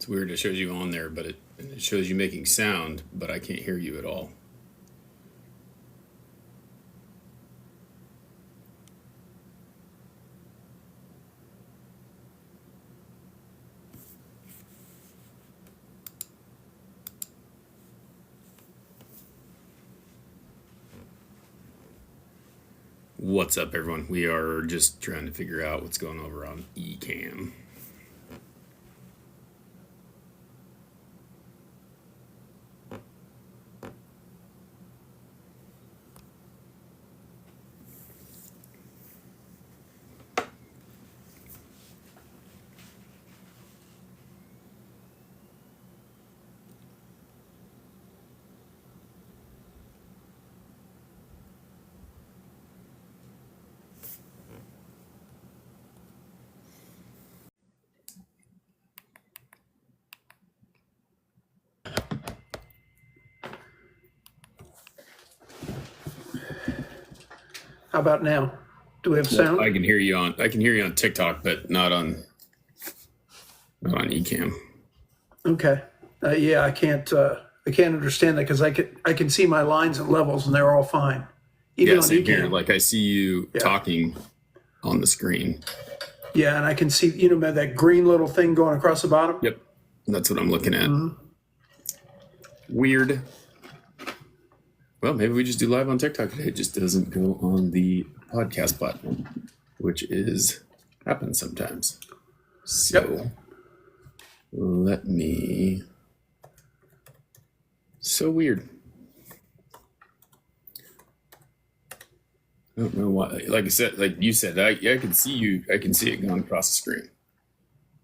It's weird. It shows you on there, but it shows you making sound, but I can't hear you at all. What's up, everyone? We are just trying to figure out what's going over on Ecamm. How about now? Do we have sound? I can hear you on TikTok, but not on Ecamm. Okay. Yeah, I can't understand that because I can see my lines and levels and they're all fine. Even on same here. Like I see you talking on the screen. Yeah, and I can see that green little thing going across the bottom. Yep, that's what I'm looking at. Mm-hmm. Weird. Well, maybe we just do live on TikTok today. It just doesn't go on the podcast platform, which happens sometimes. So let me. So weird. I don't know why. Like I said, like you said, I can see you. I can see it going across the screen.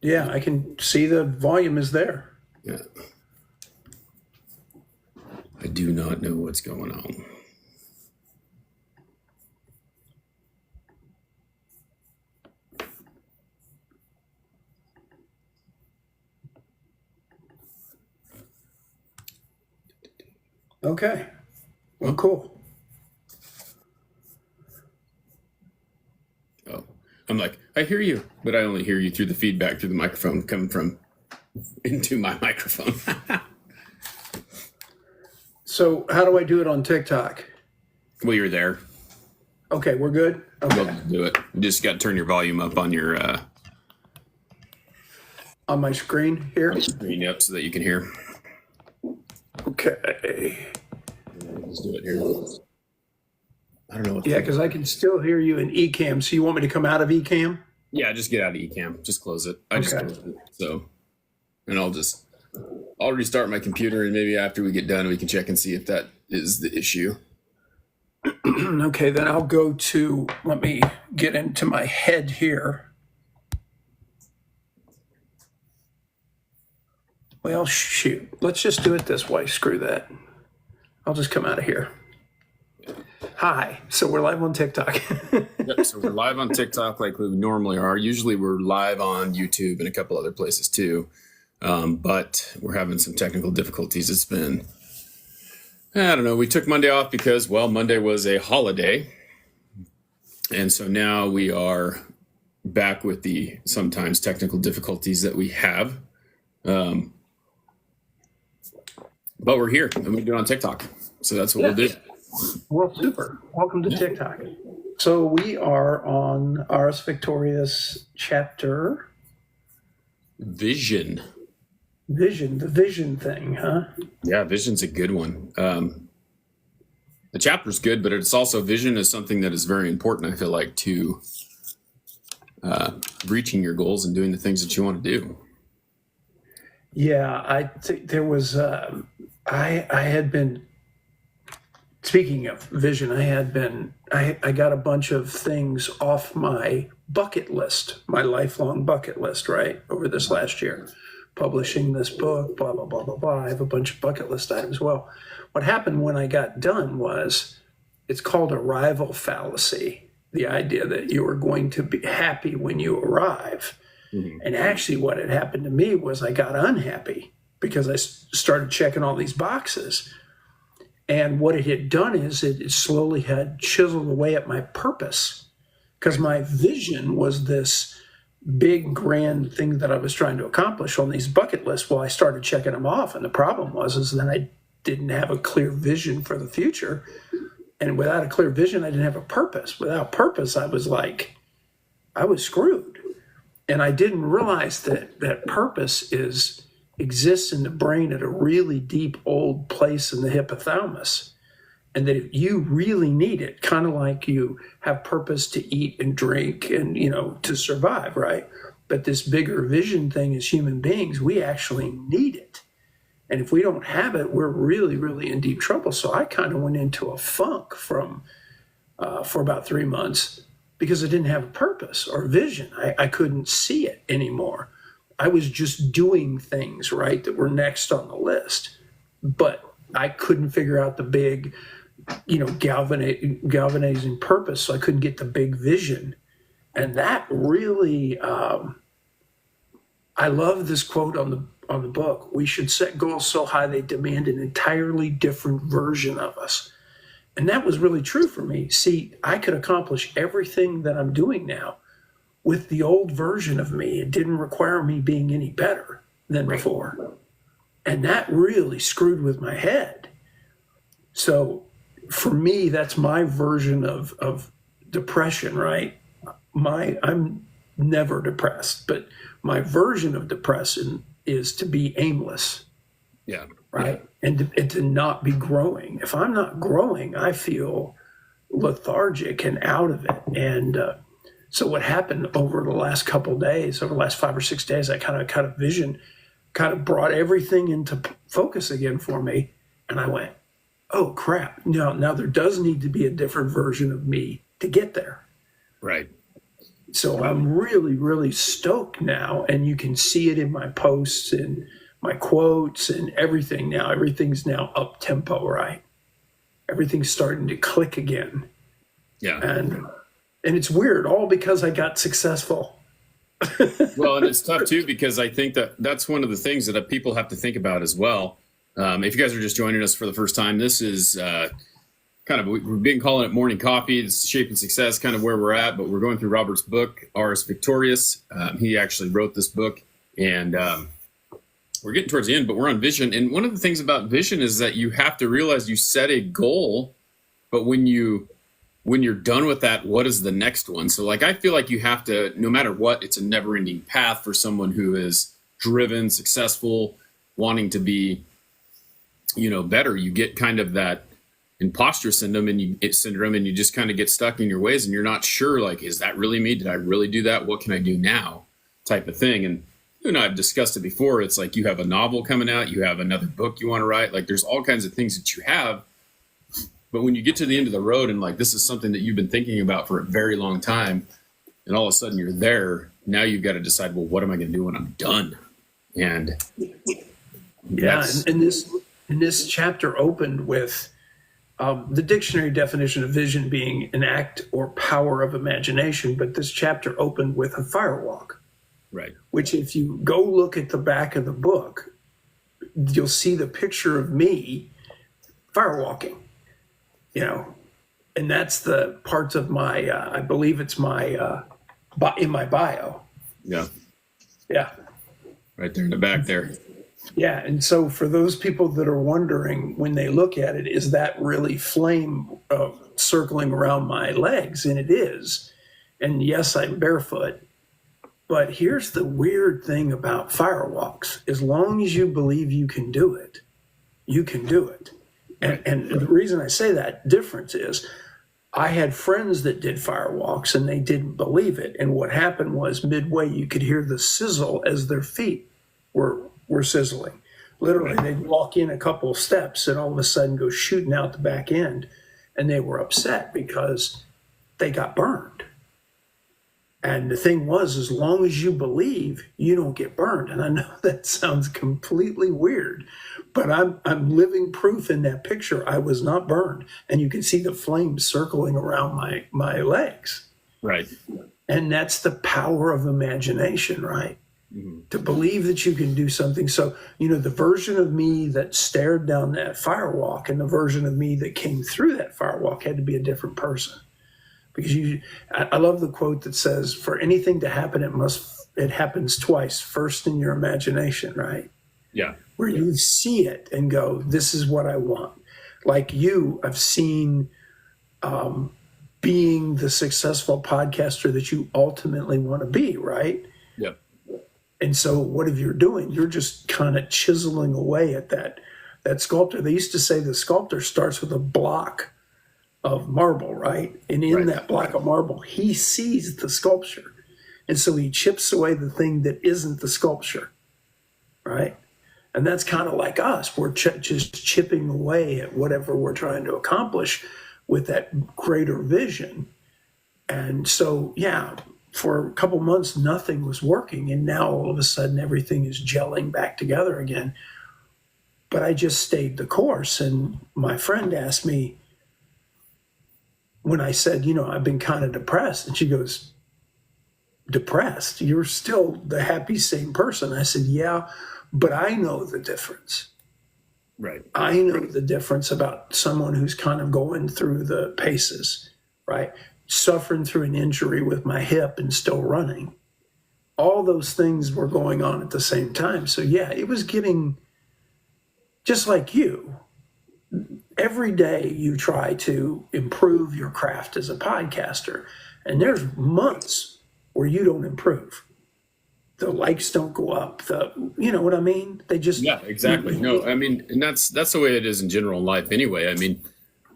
Yeah, I can see the volume is there. Yeah. I do not know what's going on. Okay. Well, cool. Oh, I'm like, I hear you, but I only hear you through the feedback through the microphone coming from into my microphone. So how do I do it on TikTok? Well, you're there. Okay, we're good? Okay. We'll do it. You just got to turn your volume up on your... on my screen here? Screen, yep, so that you can hear. Okay. Let's do it here. I don't know what... Yeah, because I can still hear you in Ecamm. So you want me to come out of Ecamm? Yeah, just get out of Ecamm. Just close it. I just closed it. So, and I'll restart my computer, and maybe after we get done, we can check and see if that is the issue. Okay, then I'll go to, let me get into my head here. Well, shoot. Let's just do it this way. Screw that. I'll just come out of here. Hi. So we're live on TikTok. Yep, so we're live on TikTok like we normally are. Usually we're live on YouTube and a couple other places too. But we're having some technical difficulties. It's been, I don't know, we took Monday off because, well, Monday was a holiday. And so now we are back with the sometimes technical difficulties that we have. But we're here and we do it on TikTok. So that's what we'll do. Well, super. Welcome to TikTok. So we are on Ars Victorious chapter. Vision, the vision thing, huh? Yeah, vision's a good one. The chapter's good, but it's also vision is something that is very important, I feel like, to reaching your goals and doing the things that you want to do. Yeah, I think there was, I had been, speaking of vision, I got a bunch of things off my bucket list, my lifelong bucket list, right, over this last year. Publishing this book, blah, blah, blah, blah, blah. I have a bunch of bucket list items. Well, what happened when I got done was it's called arrival fallacy, the idea that you are going to be happy when you arrive. Mm-hmm. And actually what had happened to me was I got unhappy because I started checking all these boxes. And what it had done is it slowly had chiseled away at my purpose because my vision was this big grand thing that I was trying to accomplish on these bucket lists. Well, I started checking them off, and the problem is then I didn't have a clear vision for the future. And without a clear vision, I didn't have a purpose. Without purpose, I was screwed. And I didn't realize that purpose exists in the brain at a really deep old place in the hypothalamus. And that if you really need it, kind of like you have purpose to eat and drink and, to survive, right? But this bigger vision thing as human beings, we actually need it. And if we don't have it, we're really, really in deep trouble. So I kind of went into a funk for about 3 months because I didn't have a purpose or vision. I couldn't see it anymore. I was just doing things, right, that were next on the list. But I couldn't figure out the big, galvanizing purpose. So I couldn't get the big vision. And that really, I love this quote on the book. We should set goals so high they demand an entirely different version of us. And that was really true for me. See, I could accomplish everything that I'm doing now with the old version of me. It didn't require me being any better than before. And that really screwed with my head. So for me, that's my version of depression, right? I'm never depressed, but my version of depression is to be aimless. Yeah. Right. And to not be growing. If I'm not growing, I feel lethargic and out of it. And so what happened over the last couple of days, over the last 5 or 6 days, I kind of vision kind of brought everything into focus again for me. And I went, oh, crap. Now there does need to be a different version of me to get there. Right. So I'm really, really stoked now. And you can see it in my posts and my quotes and everything now. Everything's now up tempo, right? Everything's starting to click again. Yeah. And it's weird, all because I got successful. Well, and it's tough too, because I think that's one of the things that people have to think about as well. If you guys are just joining us for the first time, this is we've been calling it morning coffee. It's Shaping Success, kind of where we're at, but we're going through Robert's book, Ars Victorious. He actually wrote this book, and we're getting towards the end, but we're on vision. And one of the things about vision is that you have to realize you set a goal, but when you're done with that, what is the next one? So I feel like you have to, no matter what, it's a never ending path for someone who is driven, successful, wanting to be, better. You get kind of that imposter syndrome and you just kind of get stuck in your ways and you're not sure, is that really me? Did I really do that? What can I do now? Type of thing. And you and I have discussed it before. It's like you have a novel coming out, you have another book you want to write. There's all kinds of things that you have. But when you get to the end of the road and this is something that you've been thinking about for a very long time, and all of a sudden you're there, now you've got to decide, well, what am I going to do when I'm done? And and this chapter opened with the dictionary definition of vision being an act or power of imagination. But this chapter opened with a firewalk. Right. Which if you go look at the back of the book, you'll see the picture of me firewalking, and that's the parts of my, I believe it's my, in my bio. Yeah. Yeah. Right there in the back there. Yeah. And so for those people that are wondering when they look at it, is that really flame circling around my legs? And it is. And yes, I'm barefoot. But here's the weird thing about firewalks. As long as you believe you can do it, you can do it. And the reason I say that difference is I had friends that did firewalks and they didn't believe it. And what happened was midway, you could hear the sizzle as their feet were sizzling. Literally, they'd walk in a couple of steps and all of a sudden go shooting out the back end. And they were upset because they got burned. And the thing was, as long as you believe, you don't get burned. And I know that sounds completely weird, but I'm living proof in that picture. I was not burned. And you can see the flames circling around my legs. Right. And that's the power of imagination, right? Mm-hmm. To believe that you can do something. So, the version of me that stared down that firewalk and the version of me that came through that firewalk had to be a different person. because I love the quote that says, for anything to happen, it happens twice. First in your imagination, right? Yeah. Where you see it and go, this is what I want. Like you, I've seen being the successful podcaster that you ultimately want to be, right? Yeah. And so what if you're doing? You're just kind of chiseling away at that sculptor. They used to say the sculptor starts with a block of marble, right? And in that block of marble, he sees the sculpture. And so he chips away the thing that isn't the sculpture, right? And that's kind of like us. We're just chipping away at whatever we're trying to accomplish with that greater vision. And so, yeah, for a couple months, nothing was working. And now all of a sudden, everything is gelling back together again. But I just stayed the course. And my friend asked me when I said, I've been kind of depressed. And she goes, depressed? You're still the happy, sane person. I said, yeah, but I know the difference. Right. I know the difference about someone who's kind of going through the paces, right? Suffering through an injury with my hip and still running. All those things were going on at the same time. So yeah, it was getting just like you. Every day you try to improve your craft as a podcaster, and there's months where you don't improve. The likes don't go up. You know what I mean? They just exactly. No, I mean, and that's the way it is in general in life anyway. I mean,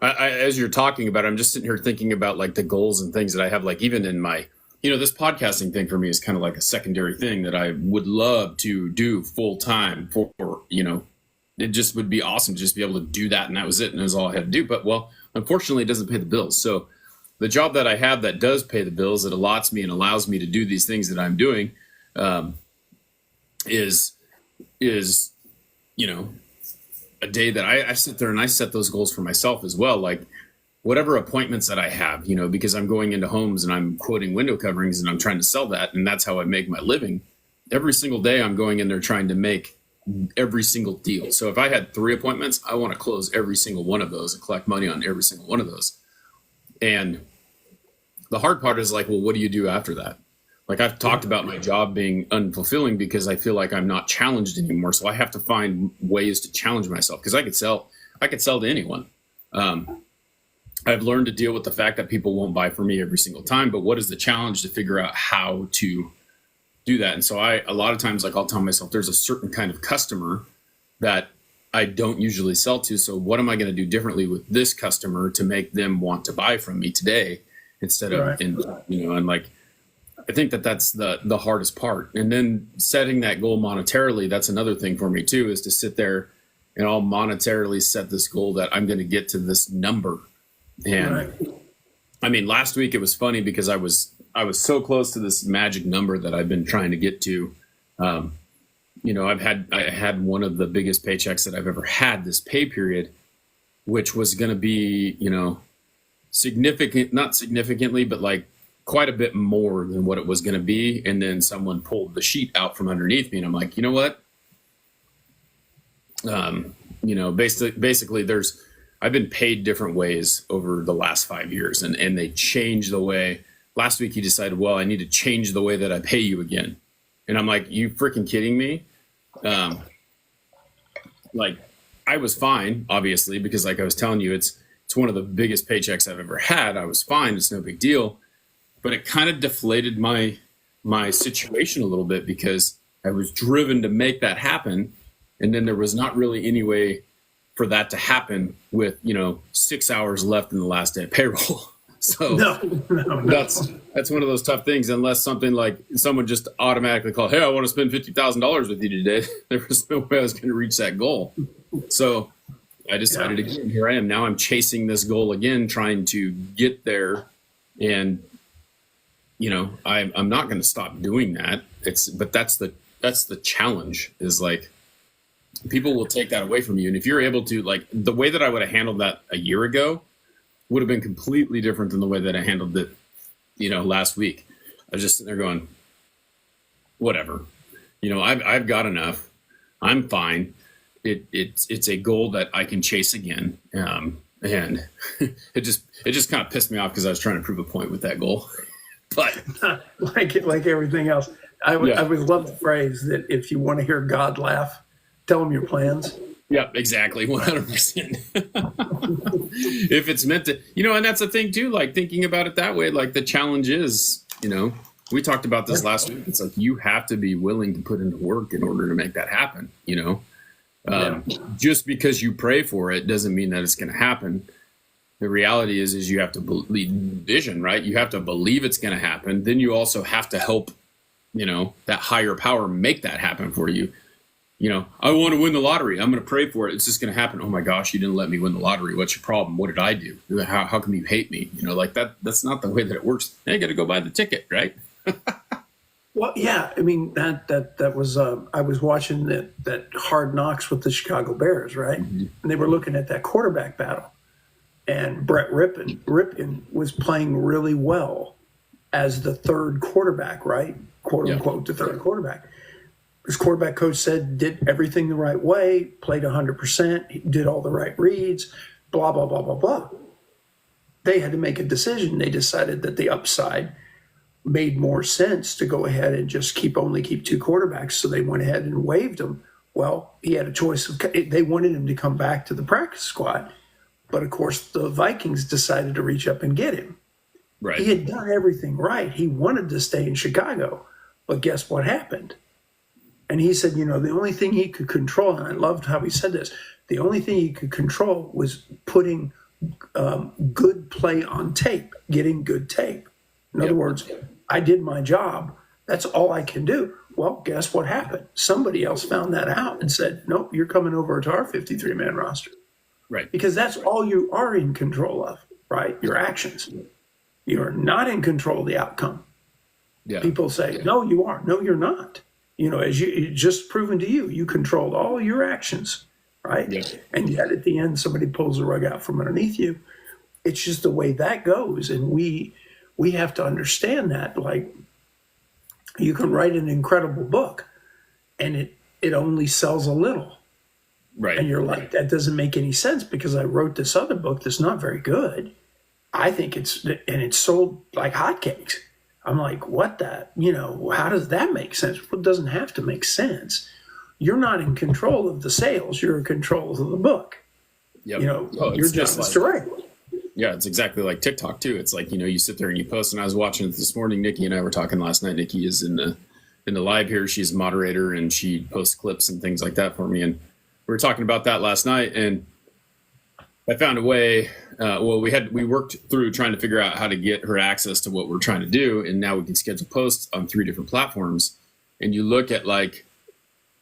I as you're talking about it, I'm just sitting here thinking about like the goals and things that I have, like even in my, this podcasting thing for me is kind of like a secondary thing that I would love to do full time for, it just would be awesome to just be able to do that. And that was it. And that was all I had to do. But well, unfortunately it doesn't pay the bills. So the job that I have that does pay the bills, that allots me and allows me to do these things that I'm doing, is a day that I sit there and I set those goals for myself as well. Like whatever appointments that I have, because I'm going into homes and I'm quoting window coverings and I'm trying to sell that. And that's how I make my living. Every single day I'm going in there trying to make every single deal. So if I had 3 appointments, I want to close every single one of those and collect money on every single one of those. And the hard part is like, well, what do you do after that? Like I've talked about my job being unfulfilling because I feel like I'm not challenged anymore. So I have to find ways to challenge myself because I could sell to anyone. I've learned to deal with the fact that people won't buy from me every single time, but what is the challenge to figure out how to do that? And so a lot of times, like I'll tell myself there's a certain kind of customer that I don't usually sell to. So what am I going to do differently with this customer to make them want to buy from me today instead of, and like, I think that's the hardest part. And then setting that goal monetarily, that's another thing for me too, is to sit there and I'll monetarily set this goal that I'm going to get to this number. And I mean, last week it was funny because I was so close to this magic number that I've been trying to get to. I had one of the biggest paychecks that I've ever had this pay period, which was going to be, significant, not significantly, but like quite a bit more than what it was going to be. And then someone pulled the sheet out from underneath me and I'm like, you know what? Basically I've been paid different ways over the last 5 years and they changed the way. Last week he decided, well, I need to change the way that I pay you again. And I'm like, you freaking kidding me? Like I was fine, obviously, because like I was telling you, it's one of the biggest paychecks I've ever had. I was fine. It's no big deal. But it kind of deflated my situation a little bit because I was driven to make that happen. And then there was not really any way for that to happen with, 6 hours left in the last day of payroll. So no. That's one of those tough things, unless something like someone just automatically called, hey, I want to spend $50,000 with you today. There was no way I was going to reach that goal. So I decided again, here I am. Now I'm chasing this goal again, trying to get there. And, I'm not going to stop doing that. But that's the challenge is like, people will take that away from you. And if you're able to, like, the way that I would have handled that a year ago would have been completely different than the way that I handled it, last week. I was just sitting there going, whatever, I've got enough. I'm fine. It's a goal that I can chase again. and it just kind of pissed me off because I was trying to prove a point with that goal. But like everything else, I would love the phrase that if you want to hear God laugh, tell him your plans. yeah, exactly, 100%. If it's meant to, and that's the thing too. Like thinking about it that way, like the challenge is, we talked about this last week. It's like you have to be willing to put into work in order to make that happen. Just because you pray for it doesn't mean that it's going to happen. The reality is you have to believe vision, right? You have to believe it's going to happen. Then you also have to help, that higher power make that happen for you. I want to win the lottery. I'm going to pray for it. It's just going to happen. Oh my gosh, you didn't let me win the lottery. What's your problem? What did I do? How come you hate me? Like that's not the way that it works. Now you got to go buy the ticket, right? Well, yeah. I mean, that was, I was watching that Hard Knocks with the Chicago Bears, right? Mm-hmm. And they were looking at that quarterback battle. And Brett Ripken was playing really well as the third quarterback, right? Quote unquote, the third quarterback. His quarterback coach said, did everything the right way, played 100%, did all the right reads, blah, blah, blah, blah, blah. They had to make a decision. They decided that the upside made more sense to go ahead and just keep two quarterbacks. So they went ahead and waived him. Well, he had a choice they wanted him to come back to the practice squad. But of course, the Vikings decided to reach up and get him. Right. He had done everything right. He wanted to stay in Chicago. But guess what happened? And he said, the only thing he could control, and I loved how he said this, the only thing he could control was putting good play on tape, getting good tape. In other words, I did my job. That's all I can do. Well, guess what happened? Somebody else found that out and said, nope, you're coming over to our 53-man roster. Right. Because that's all you are in control of, right? Your actions. You're not in control of the outcome. Yeah. People say, no, you are. No, you're not. As you just proven to you, you controlled all your actions, right? Yeah. And yet at the end, somebody pulls the rug out from underneath you. It's just the way that goes. And we have to understand that. Like, you can write an incredible book and it only sells a little. Right. And you're like, that doesn't make any sense because I wrote this other book that's not very good. I think it's sold like hotcakes. I'm like, what that? How does that make sense? Well, it doesn't have to make sense. You're not in control of the sales. You're in control of the book. Yep. Your job is to write. Yeah, it's exactly like TikTok too. It's like, you sit there and you post, and I was watching it this morning. Nikki and I were talking last night. Nikki is in the live here. She's a moderator and she posts clips and things like that for me. And we were talking about that last night, and I found a way. We worked through trying to figure out how to get her access to what we're trying to do, and now we can schedule posts on 3 different platforms. And you look at like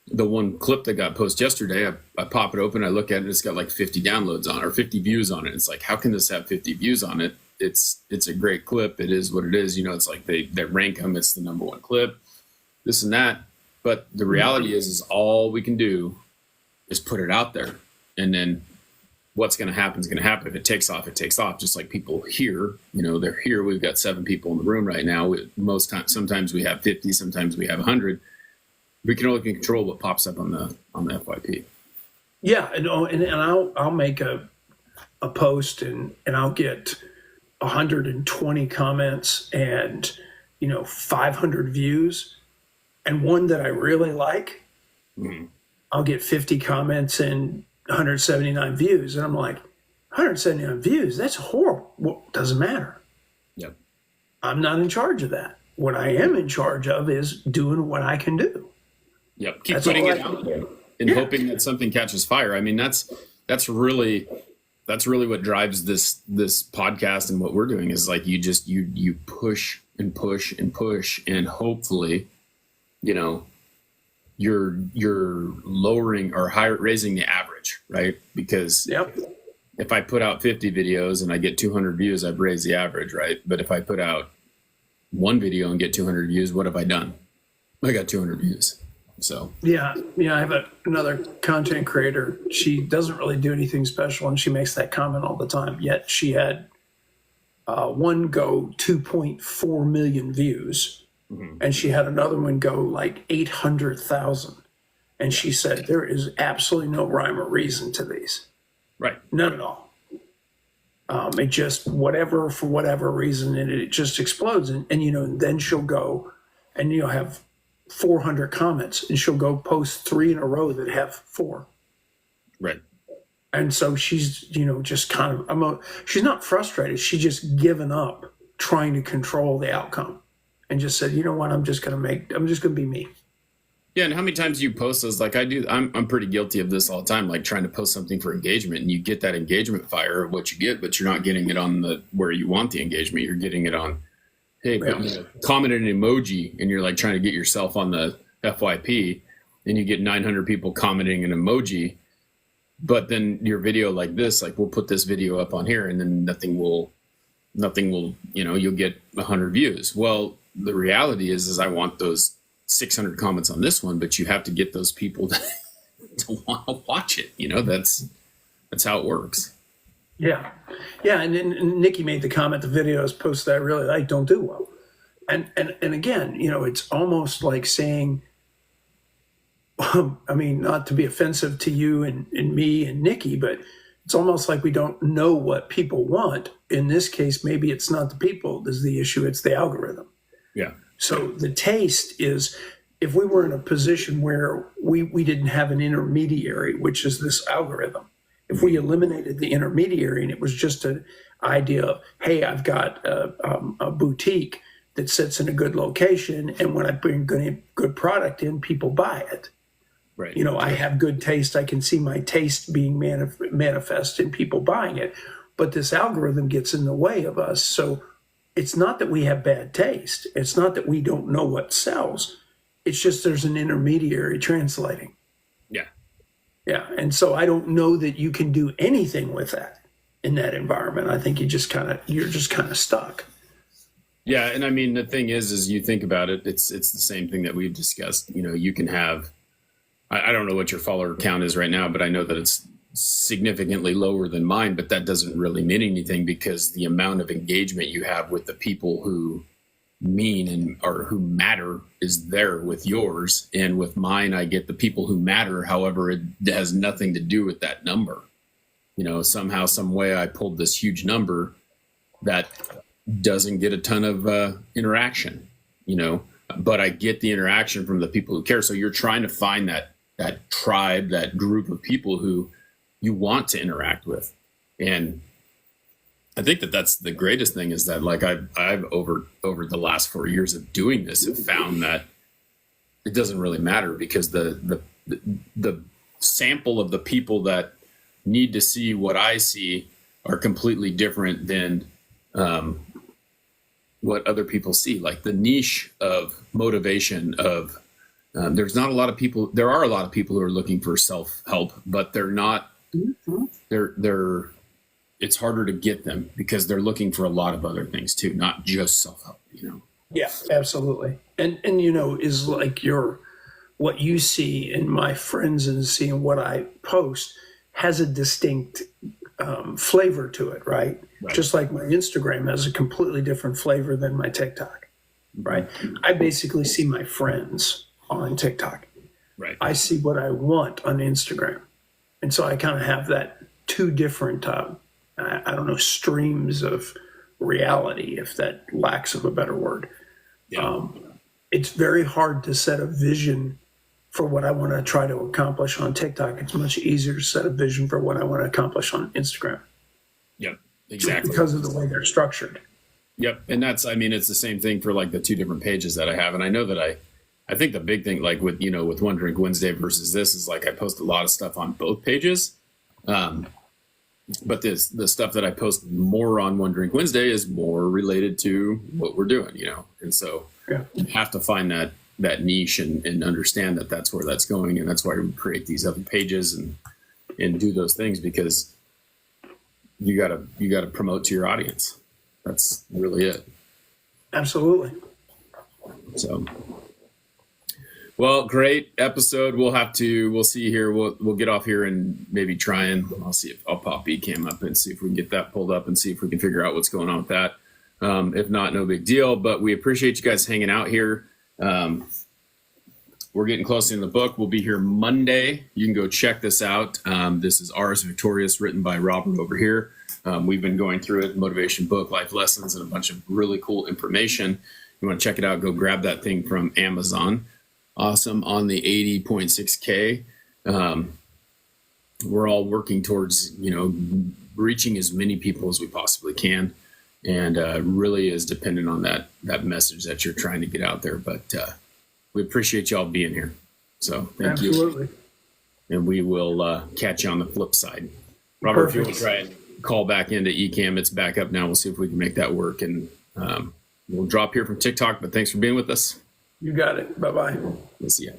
the one clip that got posted yesterday. I pop it open, I look at it, it's got like 50 downloads on it, or 50 views on it. It's like, how can this have 50 views on it? It's a great clip. It is what it is. It's like they rank them. It's the number one clip, this and that. But the reality is all we can do is put it out there, and then what's going to happen is going to happen. If it takes off, it takes off. Just like people here, they're here. We've got 7 people in the room right now. Most times, sometimes we have 50, sometimes we have 100. We can only control what pops up on the FYP. Yeah, and I'll make a post and I'll get 120 comments and 500 views, and one that I really like. Mm-hmm. I'll get 50 comments and 179 views. And I'm like, 179 views? That's horrible. Well, doesn't matter. Yep. I'm not in charge of that. What I am in charge of is doing what I can do. Yep. Keep putting it out there and hoping that something catches fire. I mean, that's really what drives this podcast and what we're doing is like, you push and push and push, and hopefully, you're lowering or raising the average, right? Because if I put out 50 videos and I get 200 views, I've raised the average, right? But if I put out one video and get 200 views, what have I done? I got 200 views. So yeah, I have another content creator. She doesn't really do anything special, and she makes that comment all the time. Yet she had one go 2.4 million views. Mm-hmm. And she had another one go like 800,000. And she said, there is absolutely no rhyme or reason to these. Right. None at all. It just, whatever, for whatever reason, and it just explodes. And then she'll go and, have 400 comments, and she'll go post 3 in a row that have 4. Right. And so she's, just kind of, she's not frustrated. She's just given up trying to control the outcome and just said, you know what, I'm just going to be me. Yeah. And how many times do you post those? Like I do, I'm pretty guilty of this all the time, like trying to post something for engagement, and you get that engagement fire of what you get, but you're not getting it on where you want the engagement. You're getting it on, hey, comment an emoji, and you're like trying to get yourself on the FYP, and you get 900 people commenting an emoji. But then your video like this, like we'll put this video up on here, and then nothing will, you'll get 100 views. Well, the reality is I want those 600 comments on this one, but you have to get those people to want to watch it. That's how it works. Yeah. Yeah. And Nikki made the comment, the videos posted that I really like don't do well. And again, it's almost like saying, not to be offensive to you and me and Nikki, but it's almost like we don't know what people want. In this case, maybe it's not the people is the issue, it's the algorithm. Yeah. So the taste is, if we were in a position where we didn't have an intermediary, which is this algorithm, if we eliminated the intermediary and it was just an idea of, hey, I've got a boutique that sits in a good location, and when I bring good product in, people buy it. Right. I have good taste. I can see my taste being manifest in people buying it. But this algorithm gets in the way of us. So it's not that we have bad taste. It's not that we don't know what sells. It's just there's an intermediary translating. Yeah. Yeah. And so I don't know that you can do anything with that in that environment. I think you're just kind of stuck. Yeah. And I mean, the thing is you think about it, it's the same thing that we've discussed. You can have, I don't know what your follower count is right now, but I know that it's significantly lower than mine, but that doesn't really mean anything, because the amount of engagement you have with the people who or who matter is there with yours. And with mine, I get the people who matter. However, it has nothing to do with that number. Somehow, some way I pulled this huge number that doesn't get a ton of interaction, but I get the interaction from the people who care. So you're trying to find that tribe, that group of people who you want to interact with. And I think that's the greatest thing, is that like I've over the last 4 years of doing this have found that it doesn't really matter, because the sample of the people that need to see what I see are completely different than what other people see. Like the niche of motivation of there's not a lot of people. There are a lot of people who are looking for self-help, but they're not. They're. It's harder to get them because they're looking for a lot of other things too, not just self-help. Yeah, absolutely. And is like what you see in my friends and seeing what I post has a distinct flavor to it, right? Just like my Instagram has a completely different flavor than my TikTok, right? I basically see my friends on TikTok. Right. I see what I want on Instagram. And so I kind of have that 2 different, I don't know, streams of reality, if that lacks of a better word. Yeah. It's very hard to set a vision for what I want to try to accomplish on TikTok. It's much easier to set a vision for what I want to accomplish on Instagram. Yep, exactly. Because of the way they're structured. Yep. And it's the same thing for like the 2 different pages that I have. And I know that I think the big thing, like with One Drink Wednesday versus this, is like I post a lot of stuff on both pages. But the stuff that I post more on One Drink Wednesday is more related to what we're doing, And so you have to find that niche and understand that that's where that's going. And that's why we create these other pages and do those things, because you gotta promote to your audience. That's really it. Absolutely. So, well, great episode. We'll see here. We'll get off here and maybe try and I'll pop Ecamm up and see if we can get that pulled up and see if we can figure out what's going on with that. If not, no big deal, but we appreciate you guys hanging out here. we're getting close in the book. We'll be here Monday. You can go check this out. This is Ars Victorious, written by Robert over here. We've been going through it, motivation book, life lessons, and a bunch of really cool information. You want to check it out, go grab that thing from Amazon. Awesome on the 80.6K. We're all working towards, reaching as many people as we possibly can. And really is dependent on that message that you're trying to get out there. But we appreciate y'all being here. So thank Absolutely. you. And we will catch you on the flip side. Robert, If you want to try and call back into Ecamm, it's back up now. We'll see if we can make that work. And we'll drop here from TikTok. But thanks for being with us. You got it. Bye-bye. We'll see you.